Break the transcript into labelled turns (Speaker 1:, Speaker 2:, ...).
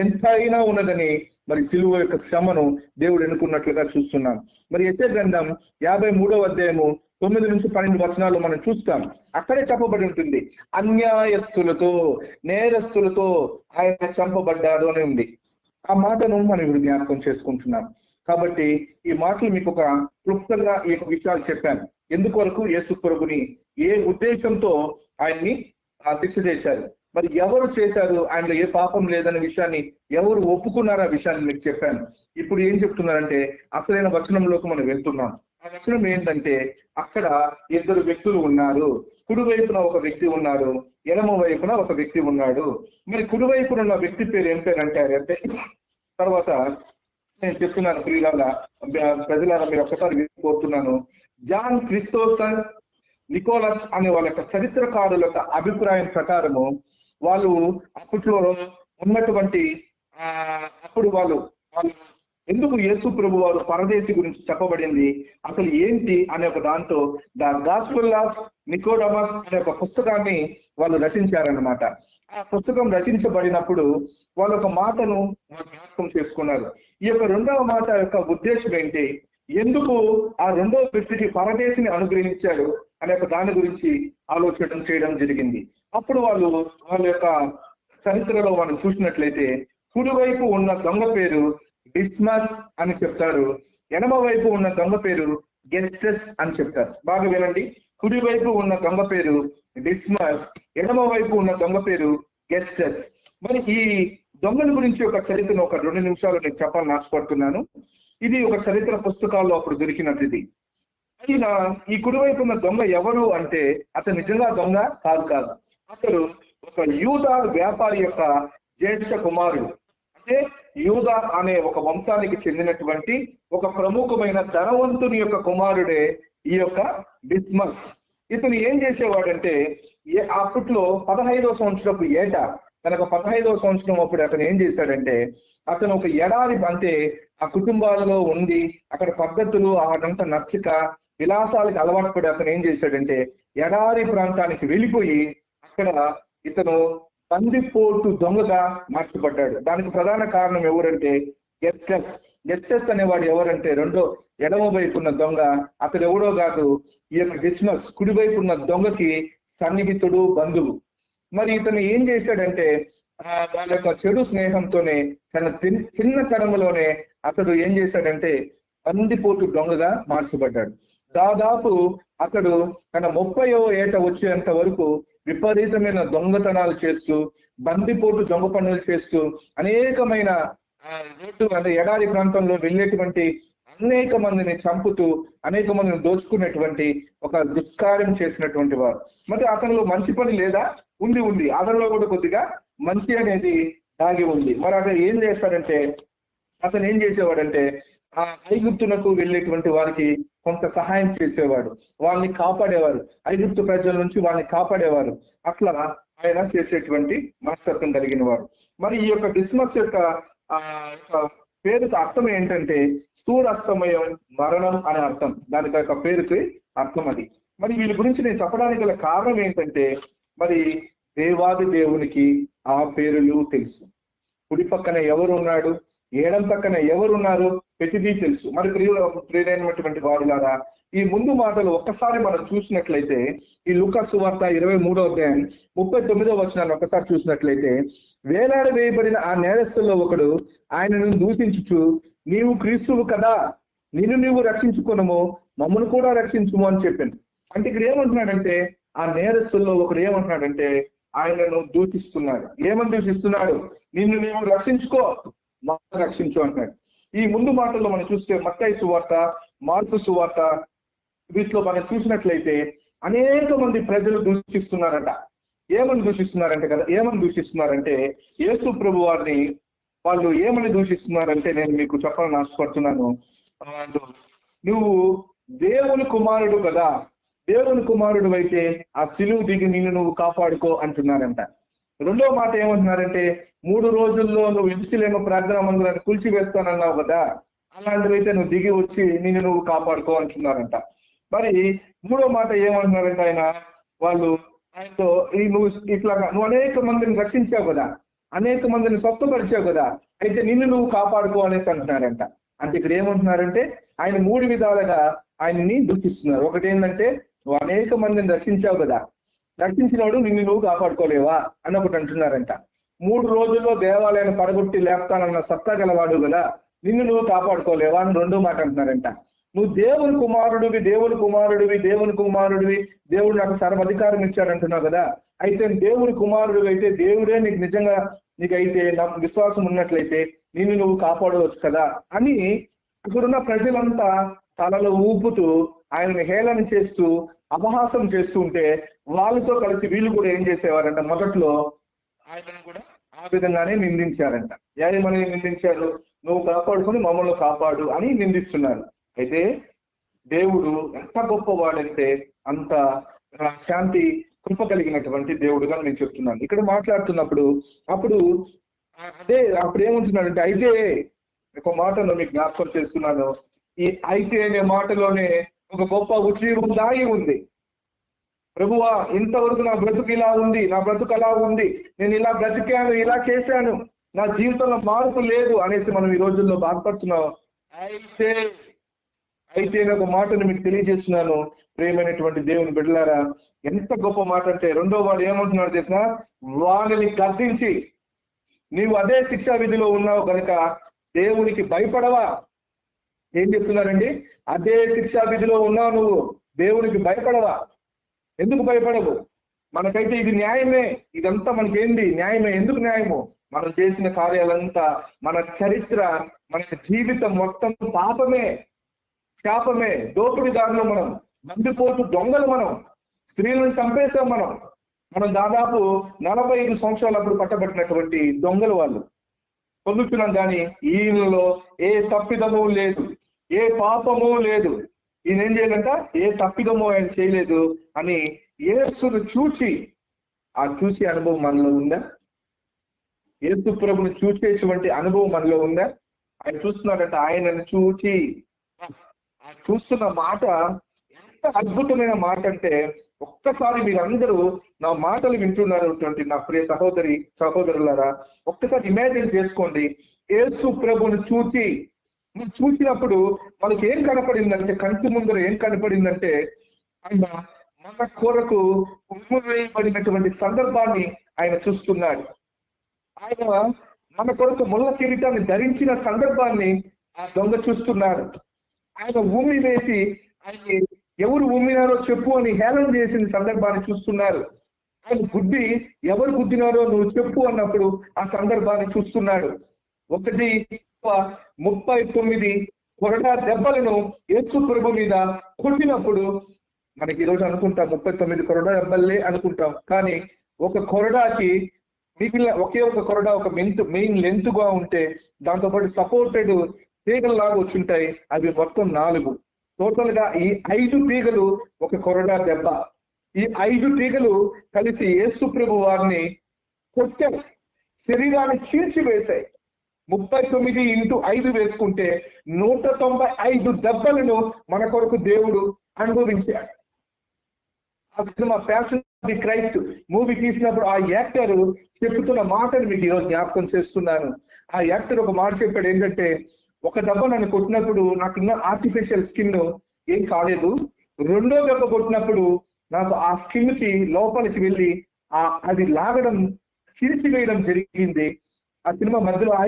Speaker 1: ఎంతైనా ఉన్నదని మరి సిలువ యొక్క శ్రమను దేవుడు ఎన్నుకున్నట్లుగా చూస్తున్నాం. మరి యెషయా గ్రంథం 53వ అధ్యాయము 9-12 వచనాలు మనం చూస్తాం. అక్కడే చెప్పబడి ఉంటుంది, అన్యాయస్తులతో నేరస్తులతో ఆయన చంపబడ్డారు అని ఉంది. ఆ మాటను మనం ఇప్పుడు జ్ఞాపకం చేసుకుంటున్నాం. కాబట్టి ఈ మాటలు మీకు ఒక క్లుప్తంగా ఈ విషయాలు చెప్పాను. ఎందుకొరకు యేసు ప్రభుని ఏ ఉద్దేశంతో ఆయన్ని శిక్ష చేశారు, మరి ఎవరు చేశారు, ఆయనలో ఏ పాపం లేదనే విషయాన్ని ఎవరు ఒప్పుకున్నారో ఆ విషయాన్ని మీకు చెప్పాను. ఇప్పుడు ఏం చెప్తున్నారంటే అసలైన వచనంలోకి మనం వెళ్తున్నాం. ఆ వచనం ఏంటంటే అక్కడ ఇద్దరు వ్యక్తులు ఉన్నారు. కుడి వైపున ఒక వ్యక్తి ఉన్నారు, ఎడమ వైపున ఒక వ్యక్తి ఉన్నాడు. మరి కుడి వైపున ఉన్న వ్యక్తి పేరు ఏం పేరు అంటే తర్వాత నేను చెప్తున్నాను ప్రజలారా, మీరు ఒక్కసారి కోరుతున్నాను. జాన్ క్రిస్తోఫర్ నికోలస్ అనే వాళ్ళ యొక్క చరిత్రకారుల యొక్క అభిప్రాయం ప్రకారము వాళ్ళు అప్పట్లో ఉన్నటువంటి అప్పుడు వాళ్ళు ఎందుకు యేసు ప్రభు వారు పరదేశి గురించి చెప్పబడింది అసలు ఏంటి అనే ఒక దాంట్లో ద గాస్పెల్ ఆఫ్ నికోడమస్ అనే ఒక పుస్తకాన్ని వాళ్ళు రచించారనమాట. ఆ పుస్తకం రచించబడినప్పుడు వాళ్ళు ఒక మాటను జ్ఞాపకం చేసుకున్నారు. ఈ యొక్క రెండవ మాట యొక్క ఉద్దేశం ఏంటి, ఎందుకు ఆ రెండవ వ్యక్తికి పరదేశిని అనుగ్రహించాడు అనే ఒక దాని గురించి ఆలోచన చేయడం జరిగింది. అప్పుడు వాళ్ళ యొక్క చరిత్రలో మనం చూసినట్లయితే కుడివైపు ఉన్న దొంగ పేరు డిస్మస్ అని చెప్తారు, ఎడమ వైపు ఉన్న దొంగ పేరు గెస్టస్ అని చెప్తారు. బాగా వినండి, కుడివైపు ఉన్న దొంగ పేరు డిస్మస్, ఎడమ వైపు ఉన్న దొంగ పేరు గెస్టస్. మరి ఈ దొంగల గురించి ఒక చరిత్రను ఒక 2 నిమిషాలు నేను చెప్పాలని ఆశపడుతున్నాను. ఇది ఒక చరిత్ర పుస్తకాల్లో అప్పుడు దొరికినది. ఇది అయినా ఈ కుడివైపు ఉన్న దొంగ ఎవరు అంటే అతను నిజంగా దొంగ కాదు. అతడు ఒక యూదా వ్యాపారి యొక్క జ్యేష్ఠ కుమారుడు. అంటే యూదా అనే ఒక వంశానికి చెందినటువంటి ఒక ప్రముఖమైన ధనవంతుని యొక్క కుమారుడే ఈ యొక్క డిస్మస్. ఇతను ఏం చేసేవాడంటే అప్పట్లో 15వ సంవత్సరపు ఏట తనకు 15వ సంవత్సరం అప్పుడు అతను ఏం చేశాడంటే అతను ఒక ఎడారి అంటే ఆ కుటుంబాలలో ఉండి అక్కడ పద్ధతులు అదంతా నచ్చక విలాసాలకు అలవాటు పడి అతను ఏం చేశాడంటే ఎడారి ప్రాంతానికి వెళ్ళిపోయి అక్కడ ఇతను బందిపోటు దొంగగా మార్చబడ్డాడు. దానికి ప్రధాన కారణం ఎవరంటే గెస్టస్ అనేవాడు ఎవరంటే రెండో ఎడమ వైపు ఉన్న దొంగ. అతడు ఎవడో కాదు, ఈ యొక్క డిస్మస్ కుడివైపు ఉన్న దొంగకి సన్నిహితుడు, బంధువు. మరి ఇతను ఏం చేశాడంటే వాళ్ళ యొక్క చెడు స్నేహంతోనే తన చిన్నతనంలోనే అతడు ఏం చేశాడంటే బందిపోటు దొంగగా మార్చబడ్డాడు. దాదాపు అతడు తన 30వ ఏట వచ్చేంత వరకు విపరీతమైన దొంగతనాలు చేస్తూ బందిపోటు దొంగ పనులు చేస్తూ అనేకమైన రోడ్డు అంటే ఎడారి ప్రాంతంలో వెళ్ళేటువంటి అనేక మందిని చంపుతూ అనేక మందిని దోచుకునేటువంటి ఒక దుష్కార్యం చేసినటువంటి వారు. మరి అతనిలో మంచి పని లేదా? ఉంది. అతనిలో కూడా కొద్దిగా మంచి అనేది దాగి ఉంది. మరి అతను ఏం చేస్తాడంటే అతను ఏం చేసేవాడంటే ఆ ఐగుప్తునకు వెళ్ళేటువంటి వారికి కొంత సహాయం చేసేవాడు, వాళ్ళని కాపాడేవారు, ఐగుప్తు ప్రజల నుంచి వాళ్ళని కాపాడేవారు. అట్లా ఆయన చేసేటువంటి మనస్తత్వం కలిగిన వారు. మరి ఈ యొక్క డిస్మస్ యొక్క పేరుకి అర్థం ఏంటంటే సూర్యాస్తమయం, మరణం అనే అర్థం. దానికి యొక్క పేరుకి అర్థం అది. మరి వీళ్ళ గురించి నేను చెప్పడానికి గల కారణం ఏంటంటే మరి దేవాది దేవునికి ఆ పేర్లు తెలుసు. కుడి పక్కన ఎవరు ఉన్నాడు, ఏడం పక్కన ఎవరున్నారు, ప్రతిదీ తెలుసు. మరి ప్రియులైనటువంటి వారులారా, ఈ ముందు మాటలు ఒక్కసారి మనం చూసినట్లయితే ఈ లూకా సువార్త 23వ అధ్యాయం 39వ వచనాన్ని ఒక్కసారి చూసినట్లయితే వేలాడ వేయబడిన ఆ నేరస్తుల్లో ఒకడు ఆయనను దూషించుచు నీవు క్రీస్తువు కదా, నిన్ను నీవు రక్షించుకునము, మమ్మల్ని కూడా రక్షించుము అని చెప్పింది. అంటే ఇక్కడ ఏమంటున్నాడంటే ఆ నేరస్తుల్లో ఒకడు ఏమంటున్నాడంటే ఆయనను దూషిస్తున్నాడు. ఏమని దూషిస్తున్నాడు? నిన్ను నీవు రక్షించుకో, మమ్మల్ని రక్షించు అంటున్నాడు. ఈ ముందు మాటల్లో మనం చూస్తే మత్తయి సువార్త, మార్కు సువార్త వీటిలో మనం చూసినట్లయితే అనేక మంది ప్రజలు దూషిస్తున్నారట. ఏమని దూషిస్తున్నారంటే యేసు ప్రభు వారిని వాళ్ళు ఏమని దూషిస్తున్నారంటే నేను మీకు చెప్పాలని ఆశపడుతున్నాను. నువ్వు దేవుని కుమారుడు కదా, దేవుని కుమారుడు అయితే ఆ సిలువు దిగి నిన్ను నువ్వు కాపాడుకో అంటున్నారంట. రెండో మాట ఏమంటున్నారంటే 3 రోజుల్లో నువ్వు ఎరుసలేము ప్రార్థనా మందిరాన్ని కూల్చివేస్తానన్నావు కదా, అలాంటివైతే నువ్వు దిగి వచ్చి నిన్ను నువ్వు కాపాడుకో అంటున్నారంట. మరి మూడో మాట ఏమంటున్నారంటే ఆయనతో నువ్వు ఇట్లాగా నువ్వు అనేక మందిని రక్షించావు కదా, అనేక మందిని స్వస్థపరిచావు కదా, అయితే నిన్ను నువ్వు కాపాడుకో అనేసి అంటున్నారంట. అంటే ఇక్కడ ఏమంటున్నారంటే ఆయన 3 విధాలుగా ఆయన్ని దూషిస్తున్నారు. ఒకటి ఏంటంటే, నువ్వు అనేక మందిని రక్షించావు కదా, రక్షించినవాడు నిన్ను నువ్వు కాపాడుకోలేవా అని ఒకటి అంటున్నారంట. 3 రోజుల్లో దేవాలయాన్ని పడగొట్టి లేపుతానన్న సత్తా గలవాడు కదా, నిన్ను నువ్వు కాపాడుకోలేవా అని రెండో మాట అంటున్నారంట. నువ్వు దేవుని కుమారుడివి, దేవుని కుమారుడివి, దేవుని కుమారుడివి, దేవుడు నాకు సర్వాధికారం ఇచ్చాడు అంటున్నావు కదా, అయితే దేవుని కుమారుడివి అయితే దేవుడే నీకు నిజంగా నీకైతే నాకు విశ్వాసం ఉన్నట్లయితే నిన్ను నువ్వు కాపాడవచ్చు కదా అని అక్కడున్న ప్రజలంతా తలలో ఊపుతూ ఆయనని హేళన చేస్తూ అపహాసం చేస్తూ ఉంటే వాళ్ళతో కలిసి వీళ్ళు కూడా ఏం చేసేవారంట, మొదట్లో ఆయనను కూడా ఆ విధంగానే నిందించారంట. ఏమని నిందించారు? నువ్వు కాపాడుకొని మమ్మల్ని కాపాడు అని నిందిస్తున్నారు. అయితే దేవుడు ఎంత గొప్పవాడంటే అంత శాంతి కృప కలిగినటువంటి దేవుడుగా నేను చెప్తున్నాను. ఇక్కడ మాట్లాడుతున్నప్పుడు అప్పుడు ఏమంటున్నాడంటే, అయితే ఒక మాటను మీకు జ్ఞాపకం చేస్తున్నాను. ఈ అయితే అనే మాటలోనే ఒక గొప్ప ఉజ్జీవం దాగి ఉంది. ప్రభువా, ఇంతవరకు నా బ్రతుకు ఇలా ఉంది, నా బ్రతుకు అలా ఉంది, నేను ఇలా బ్రతికాను, ఇలా చేశాను, నా జీవితంలో మార్పు లేదు అనేసి మనం ఈ రోజుల్లో బాధపడుతున్నాం. అయితే ఒక మాటను మీకు తెలియజేస్తున్నాను ప్రియమైనటువంటి దేవుని బిడ్డలారా, ఎంత గొప్ప మాట అంటే, రెండో వాడు ఏమంటున్నాడు తెలిసిన, వానిని గద్దించి నీవు అదే శిక్షా విధిలో ఉన్నావు కనుక దేవునికి భయపడవా. ఏం చెప్తున్నారండి? అదే శిక్షా విధిలో ఉన్నావు, నువ్వు దేవునికి భయపడవా? ఎందుకు భయపడవు? మనకైతే ఇది న్యాయమే, ఇదంతా మనకేంది న్యాయమే. ఎందుకు న్యాయము? మనం చేసిన కార్యాలంతా, మన చరిత్ర, మన జీవితం మొత్తం పాపమే, శాపమే, దోపిడిదారులు మనం, బందిపోటు దొంగలు మనం, స్త్రీలను చంపేశాం మనం దాదాపు 45 సంవత్సరాలు అప్పుడు పట్టబట్టినటువంటి దొంగలు వాళ్ళు పొందుతున్నాం. కానీ ఈయనలో ఏ తప్పిదము లేదు, ఏ పాపము లేదు. ఈయన ఏం చేయాలంట? ఏ తప్పిదము ఆయన చేయలేదు అని యేసును చూచి అనుభవం మనలో ఉందా? యేసు ప్రభుని చూసేటువంటి అనుభవం మనలో ఉందా? ఆయన చూస్తున్నాడంట, ఆయనను చూచి. చూస్తున్న మాట ఎంత అద్భుతమైన మాట అంటే, ఒక్కసారి మీరందరూ నా మాటలు వింటున్నటువంటి నా ప్రియ సహోదరులారా, ఒక్కసారి ఇమాజిన్ చేసుకోండి. యేసు ప్రభుని చూసినప్పుడు వాళ్ళకి ఏం కనపడిందంటే, కంటి ముందర ఏం కనపడిందంటే, ఆయన మన కొరకు ఉమ్మివేయబడినటువంటి సందర్భాన్ని ఆయన చూస్తున్నాడు. ఆయన మన కొరకు ముళ్ళ కిరీటాన్ని ధరించిన సందర్భాన్ని ఆ దొంగ చూస్తున్నాడు. ఆయన ఉమ్మి వేసి ఆయన ఎవరు ఉమ్మినారో చెప్పు అని హేళన చేసిన సందర్భాన్ని చూస్తున్నారు. ఆయన గుడ్డి ఎవరు గుద్దినారో నువ్వు చెప్పు అన్నప్పుడు ఆ సందర్భాన్ని చూస్తున్నాడు. 39 కొరడా దెబ్బలను యేసు ప్రభు మీద కొట్టినప్పుడు మనకి ఈరోజు అనుకుంటాం 39 కొరడా దెబ్బలే అనుకుంటాం. కానీ ఒక కొరడాకి మిగిలిన ఒకే ఒక కొరడా ఒక మెయిన్ లెంత్ గా ఉంటే దాంతో పాటు సపోర్టెడ్ తీగలు లాగా వచ్చుంటాయి. అవి మొత్తం 4. టోటల్ గా ఈ 5 తీగలు ఒక కొరడా దెబ్బ. ఈ 5 తీగలు కలిసి యేసు ప్రభు వారిని కొట్టారు, శరీరాన్ని చీల్చి వేశాయి. 39 × 5 వేసుకుంటే 195 దెబ్బలను మన కొరకు దేవుడు అనుభవించాడు. ఆ cinema passion of the Christ movie తీసినప్పుడు ఆ యాక్టర్ చెప్తున్న మాటను మీకు ఈరోజు జ్ఞాపకం చేస్తున్నాను. ఆ యాక్టర్ ఒక మాట చెప్పాడు, ఏంటంటే, ఒక దెబ్బ నన్ను కొట్టినప్పుడు నాకున్న ఆర్టిఫిషియల్ స్కిన్ ఏం కాలేదు, రెండో దెబ్బ కొట్టినప్పుడు నాకు ఆ స్కిన్ కి లోపలికి వెళ్ళి అది లాగడం, చిరిచివేయడం జరిగింది. ఆ సినిమా మధ్యలో